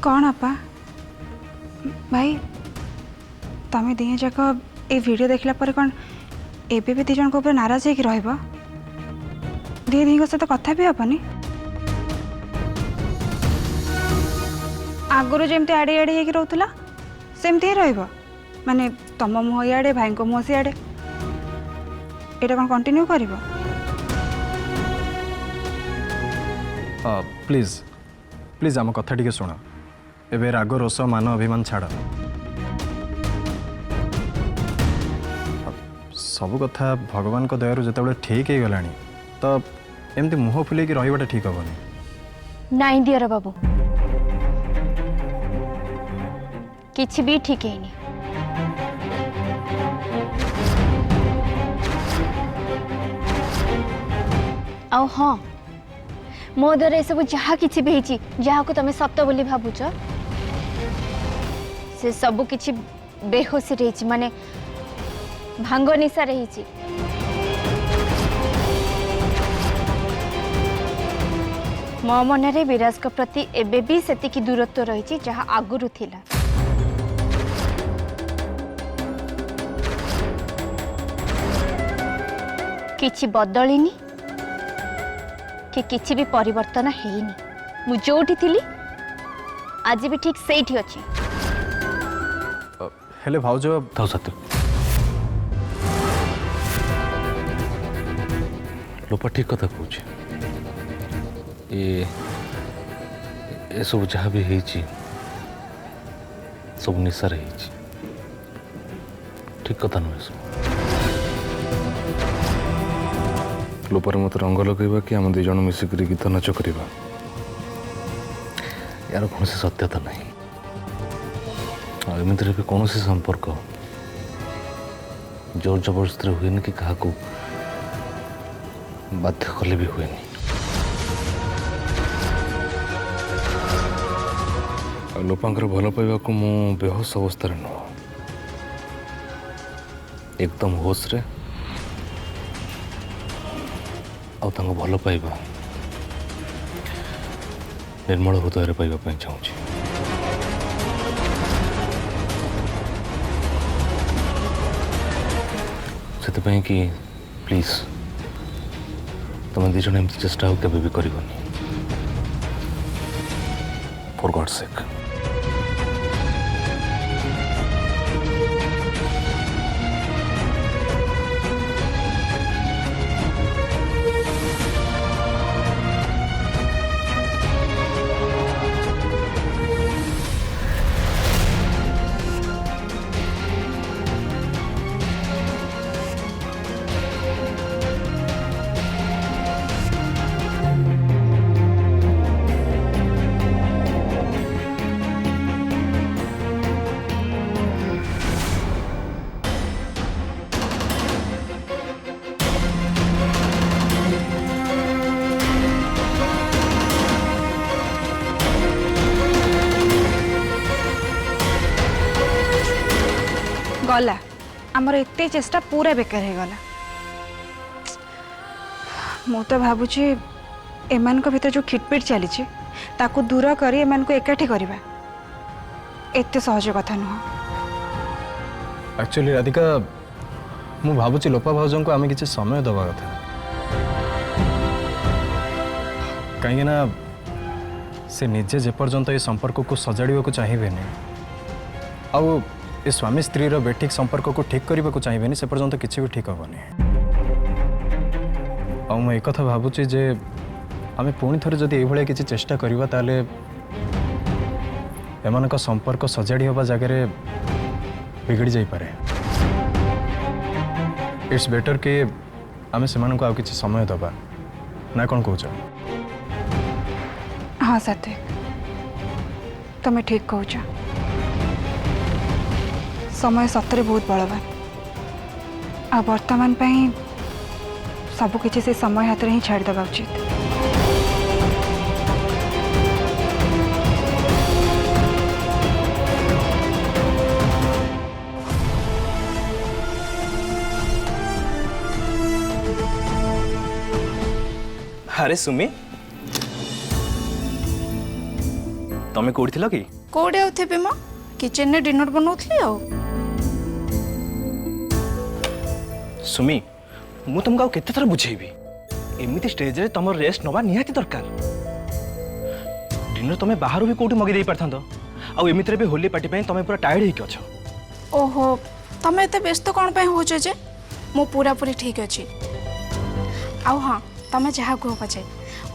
कौन आपा भाई तमें दिए जाक ये वीडियो देखला पर कौन एबे भी दिजन को ऊपर नाराज है कि रहबो दी दी सहित कथा भी हेनी आगुरी जमती आड़े आड़े होगी रोला सेमती ही रहिबो माने तम मुह इे भाई को मुह सियाड़े ये कौन कंटिन्यू कर प्लीज प्लीज आम कथा टी शुण एबे राग रोष मान अभिमान छाड़ सब कथा भगवान को दयारू जो ठीक हो गला तो एमती मुह फुले रहा ठीक हेनी नाई दियर बाबू किछि भी ठीक है नहीं। आउ हाँ मो द्वारा ये सब जहाँ किछि भी होइछि जहाँ को तमे सत्य बोली भाबुछ से सब किछि बेहोशी रही माने भांग निशा रही मो मन रे विराज को प्रति एबे भी सेतिकी दूरत्व रही जहाँ आगुरु थिला किछि बदलिनी कि किछि भी परिवर्तन हेनी मु जोठी थिली आज भी ठीक सेठी अछि हेले भाउज थाउ सत्य लोपा ठीक कथा कहूँ ये सब जहाँ भी होइछि सब निशा रही ठीक कथा नुहे सब लोपर मत रंग लगेबा कि आम दुज मिसिक गीत नाच करवा यार कौन सत्यता नहीं एमती भी कौन संपर्क जोर जबरदस्ती हुए कि क्या बाध्य कले भी हुए लोपांकर भल पाइबा को मु बेहोश अवस्था नुह एकदम होश रे आउ भल पाइबा निर्मल हृदय पाइबा चाहूँगी से कि प्लीज तुम दिज एमती चेष्टा केवे भी करनी फॉर गॉड सेक गला आमर एते चेष्टा पूरा बेकार हो गला मु तो भावुची एमान को भीतर जो खिटपिट चली ताकू दूर करी एमान को एकाठी करवा एते सहज कथा नुह एक्चुअली राधिका मु भावुची लोपा भाउजन को आमे किछि समय दबा कथा कहीं ना से निजे जेपर्यंत ये संपर्क को सजाड़ा को चाहिए आउ ये स्वामी स्त्री रो बेठिक संपर्क को ठीक करने को चाहिए से पर्यंत किसी भी ठीक हेनी आउ एक कथा भावुची जे आमे पुणी थरे जदि एभलिया किसी चेष्टा करवा ताले एमानक संपर्क सजाड़ी हवा जगह बिगड़ी जाई पारे इट्स बेटर कि आमे सेमानक आउ किछि समय दबा ना कौन कहूछ हाँ साथी तुम्हें ठीक कहूच समय सतरे बहुत बलवान आ वर्तमान सबकि से समय हाथ में ही छाड़देवा उचित अरे सुमी तमें कौड़ी थिला कि कौड़े आउथे मो किचन में डिनर बनाउथली आ सुमी मु तुमको केते थर बुझेबी एमिति स्टेज रे तुम रेस्ट नवा निहाती दरकार डिनर तुम बाहर भी कोठी मगे दे परथांदो आ एमिति रे भी होली पार्टी पई तुम पूरा टायर्ड ही अछ ओहो तमें एते व्यस्त कौन पे होचे जे मो पूरा पूरी ठीक अच्छी आउ हाँ तमें जहाँ कह पचे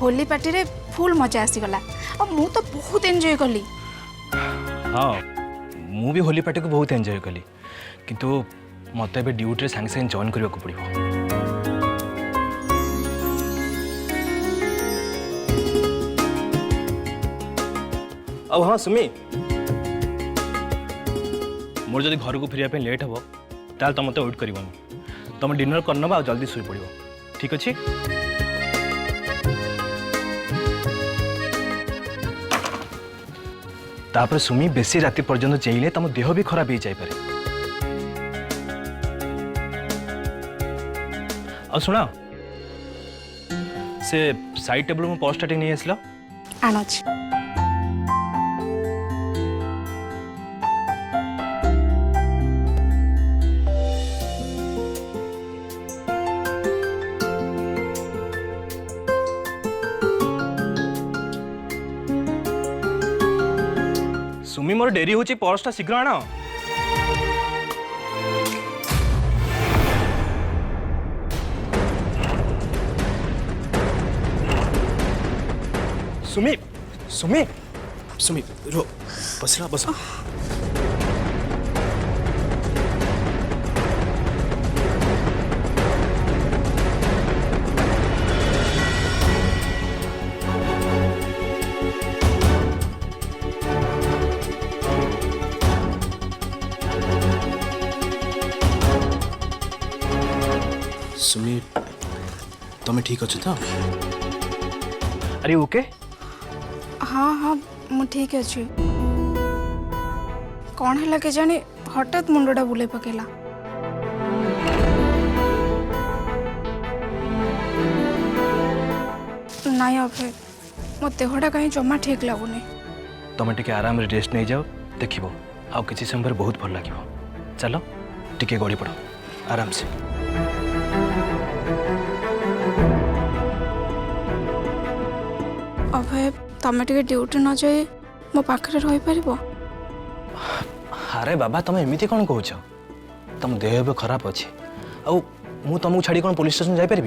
होली पार्टी रे फुल मजा आसीगला और मु तो बहुत एंजॉय कली हाँ मु भी होली पार्टी को बहुत एंजॉय कली किंतु मत a duty Sange Sange join करने को पड़ो अब हाँ सुमी मोर जदि घर को फिर लेट हम ताल तुम मत वेट कर तुम डिनर करनबा जल्दी शुई पड़ो ठीक अच्छे तापर सुमी बेसी राति पर्यंत चेईले तुम देह भी खराब हो जाए और सुना से साइड टेबल में पर्सटा नहीं आसला आणछि सुमी मोर डेरी होची पर्सटा शीघ्र आण सुमी सुमी सुमी रो बसला बस सुमी तुम्हें ठीक अच्छे तो अरे ओके हाँ हाँ मु ठीक अच्छी कौन है के जाने हठात मुंडा बुले पकेला नाई अभे मो देहटा कहीं जमा ठीक लगुनि तुम टे आराम रे रेस्ट नहीं जाओ देखो आउ किसी समय पर बहुत भल लगे चलो टिके गड़ी पड़ो आराम से अभय तमें टे ड्यूटी न जाए मो पाखे रही पार अरे बाबा तुम एमती कौन कौच तुम देह भी खराब अच्छे आउ मु तुमको छाड़ी कौन पुलिस स्टेशन जापर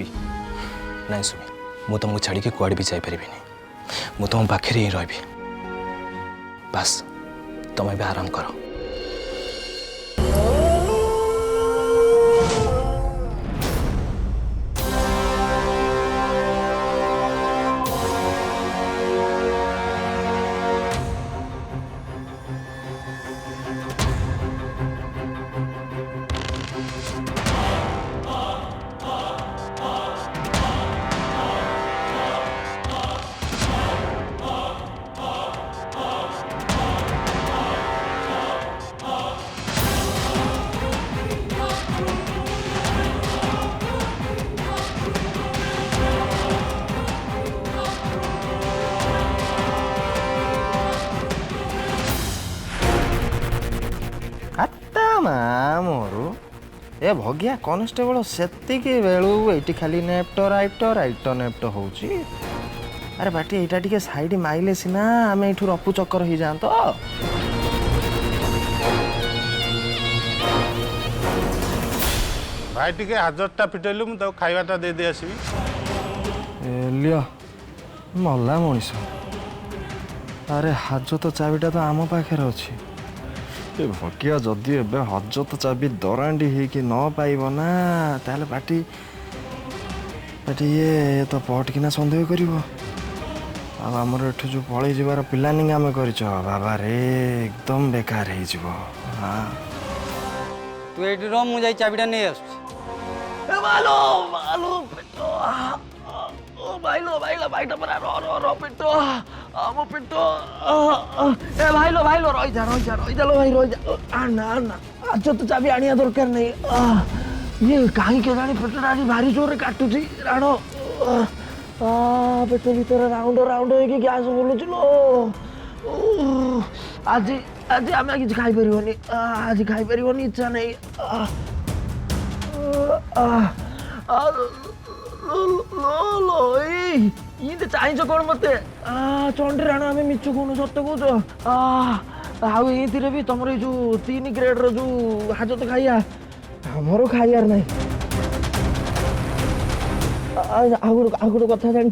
ना सुमी मु तुमको छाड़ी के कुआड़े भी जापर मु तुम पाखे ही रही बस तुम भी आराम करो मोरू ए भगिया कॉन्स्टेबल सेतिकी बेलू ये खाली नेप्ट राइट नेप्ट होची अरे बाटी एटा टिके साइड माइले सिना आम ये रपु चक्कर हो जात भाई टिके हाजरटा फिटेलु मुझे खाइबाटा दे दे आसबि लियो मल्ला मनीष अरे हाजत चाबिटा तो आम पाखे अच्छी भकिया जदि एबे हजत चाबी दरांडी होगी न पाइब ना ताले पार्टी पार्टी ये तो पटकिना सन्देह कर आमर एठू जो पलि जबार प्लानिंग आम कर बाबा रे एकदम बेकार हो हाँ तू ये रह मुझे चाबिटा नहीं आस मो पेटो ए भाईलो रही जा लो भाई रही जा आना आज तो चाबी आनिया दरकार नहीं ये कहीं के जानी पेटटा आज भारी जोर काटुची राणो पेट भीतर राउंड राउंड होगी गैस बोलुच लो आज आज आम कि खाई पार आज खाई पार इच्छा नहीं चाहिए कौन मत चंडी राण आम मिछ कौन सत कौच आईथि भी तुम जो 3 ग्रेड जो हाजत खाइया आमर खाइबार ना आगुड़ कथा जान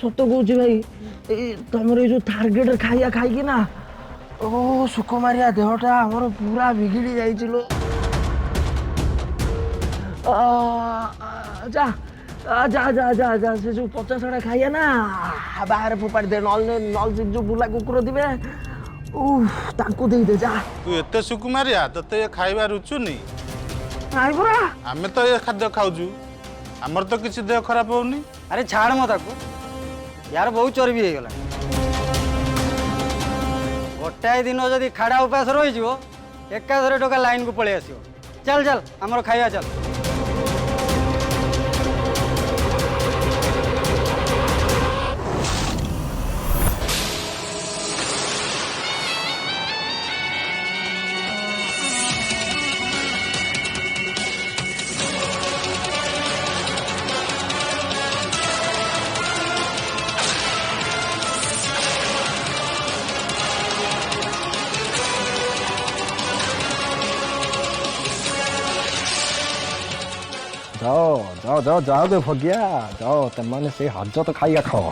सत कौच भाई तुम जो थार्ड ग्रेड खाइया खाई ना ओ सुकुमारिया देहटा आमर पूरा बिगिड़ी जाइलो जा जा जा जा जा से जो 50 खाइया ना बाहर फोपाड़ी दे नल से जो बुला कुकुर थे ताकू दे दे जा तू एत सुकुमारिया तते ये खाइबा रुचुनी नाई परा आमे तो ये खाद्य खाऊजु आमर तो किसी देह खराब होनी। अरे छाड़ मत ताकू यार बहुत चर्बी हो गला गोटाए दिन जदि खाड़ा उपास रही एकाधरे टका लाइन को पलि आसो चल चल आमर खाइबा चल जाओ जाओ जाओ जाओ दे भगिया जाओ तेमाने से हजत खाइया खाओ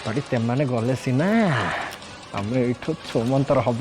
बड़ी तेमाने गले सीना आम एठू छुमंतर हम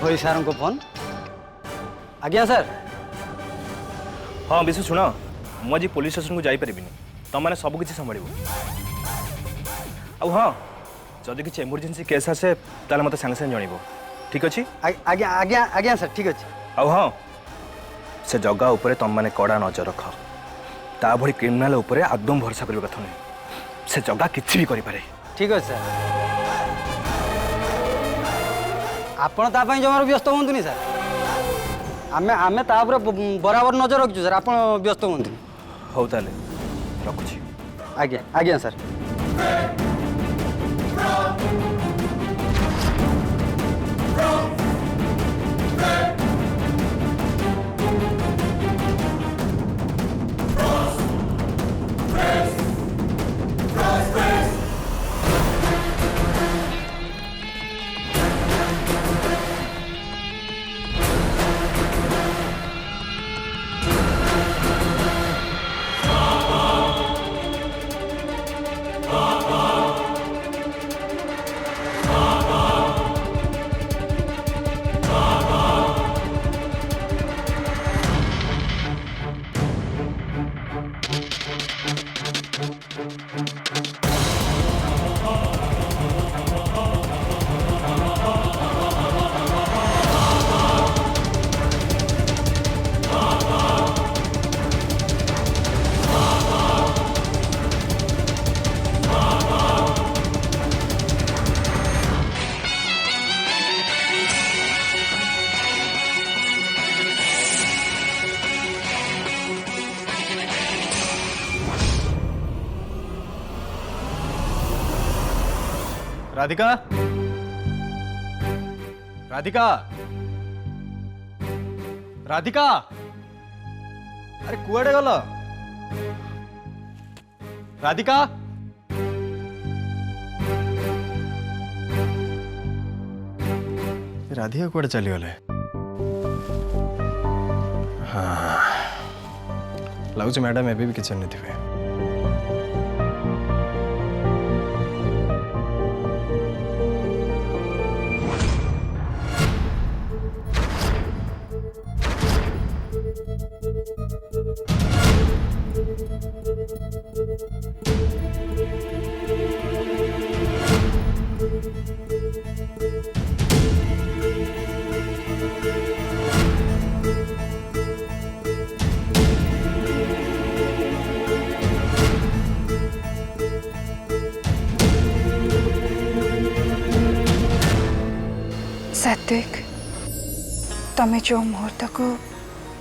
भाई सार को फोन आज्ञा सर हाँ विशु शुण मुझे पुलिस स्टेशन को जापर तुमने सबकि संभाल हाँ जदि किसी इमरजेंसी केस आसे ताले मत सांगे सांगे जनइब ठीक अच्छे आज्ञा आज्ञा आज्ञा सर ठीक अच्छे आउ हाँ से जगह उपरे तुम मैंने कड़ा नजर रख ता भली क्रिमिनाल उपरे आदम भरोसा करने कथा नहीं से जगह किसी भी करे ठीक अच्छे सर आपण तापाई जमार व्यस्त हूँ सर आमे आमे तापर बराबर नजर रखु सर आप व्यस्त हूँ हौ ताले रखुची आज्ञा आज्ञा सर राधिका राधिका राधिका अरे कुआडे गल राधिका राधिका कुआडे चली गले हाँ लगुच मैडम एबे भी किचन नहीं थे सात्विक तमें जो मुहूर्त को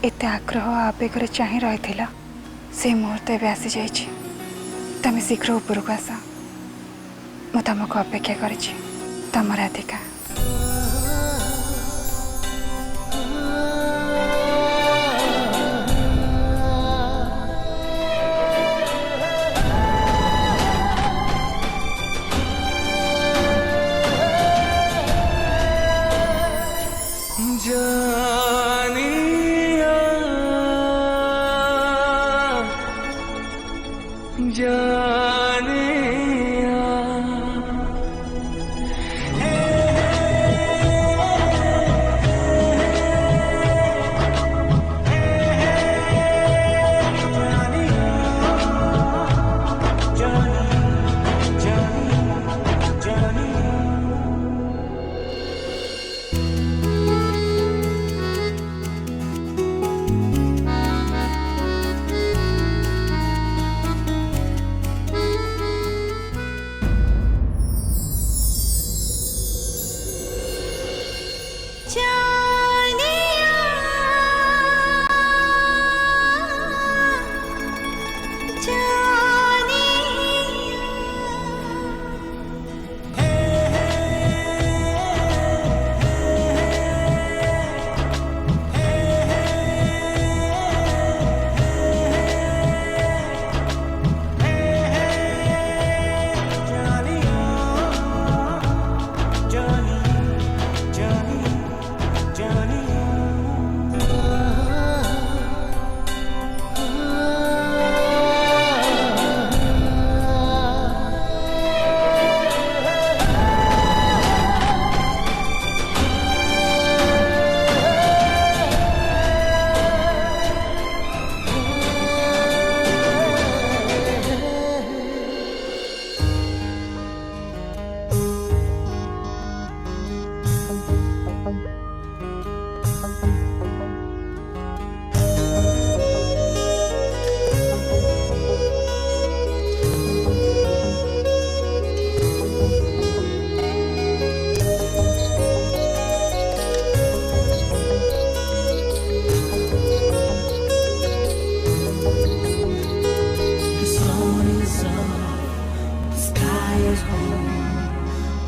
एत आग्रह आवेगर चाह रही से मुहूर्त एवं आसी जाइए। तमें शीघ्र उपरक आस, मु तुमको अपेक्षा करिछि। तम Radhika.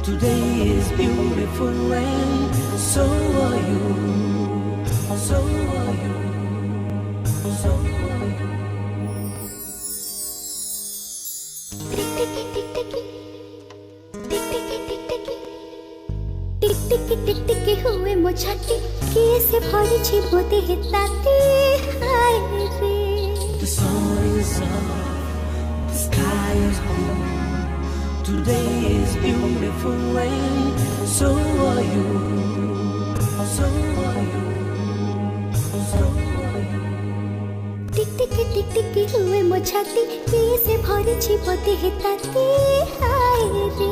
Today is beautiful and so are you, so are you, so are you. टिक टिक हुए मो छाती किए से भरी छी मोते हिताती हाय रे. The sun is up, the sky is blue. Today is beautiful and so are you, so are you, so are you. टिक टिक हुए मो छाती किए से भरी छी मोते हिताती हाय रे.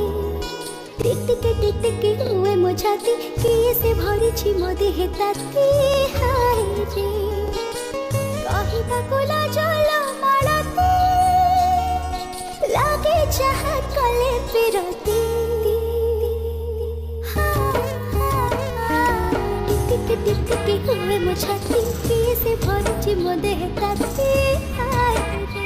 टिक टिक हुए मो छाती किए से भरी छी मोते हिताती हाय रे. कहिबा कोला जला मालती लागे चाहत कले फिरती. टिक टिक हुए मो छाती किए से भरी छी मोते हिताती हाय रे.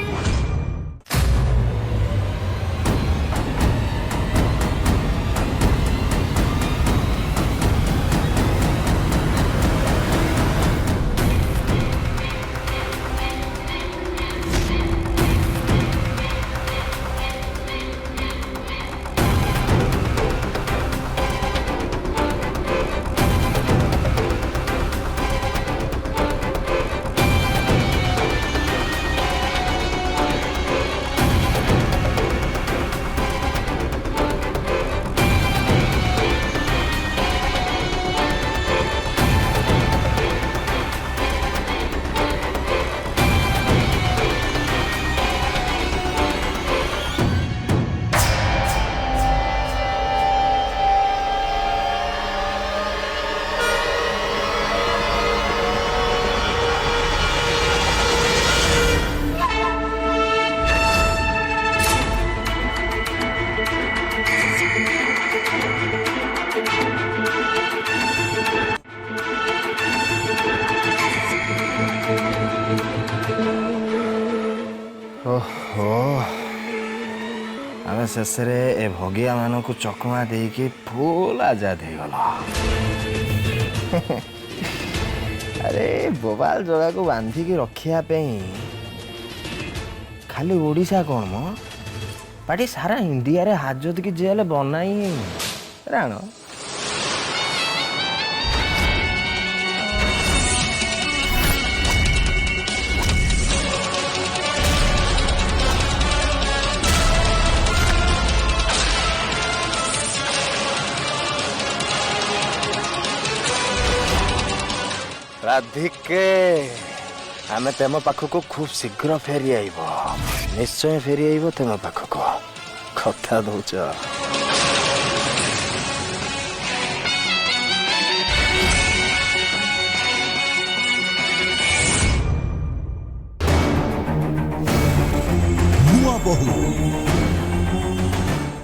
शेष ए भगिया मान को चकमा देकी फुल आजाद हो गल। अरे बोबाल जगह को बांधिकी रखापी खाली ओडिशा कौन मो पार्टी सारा इंडिया रे हाजत की जेल बनाई राण राधिके आमे तेम पाखक खूब शीघ्र फेरी आइब निश्चय फेरी आइब तेम पाखक कथा दौच।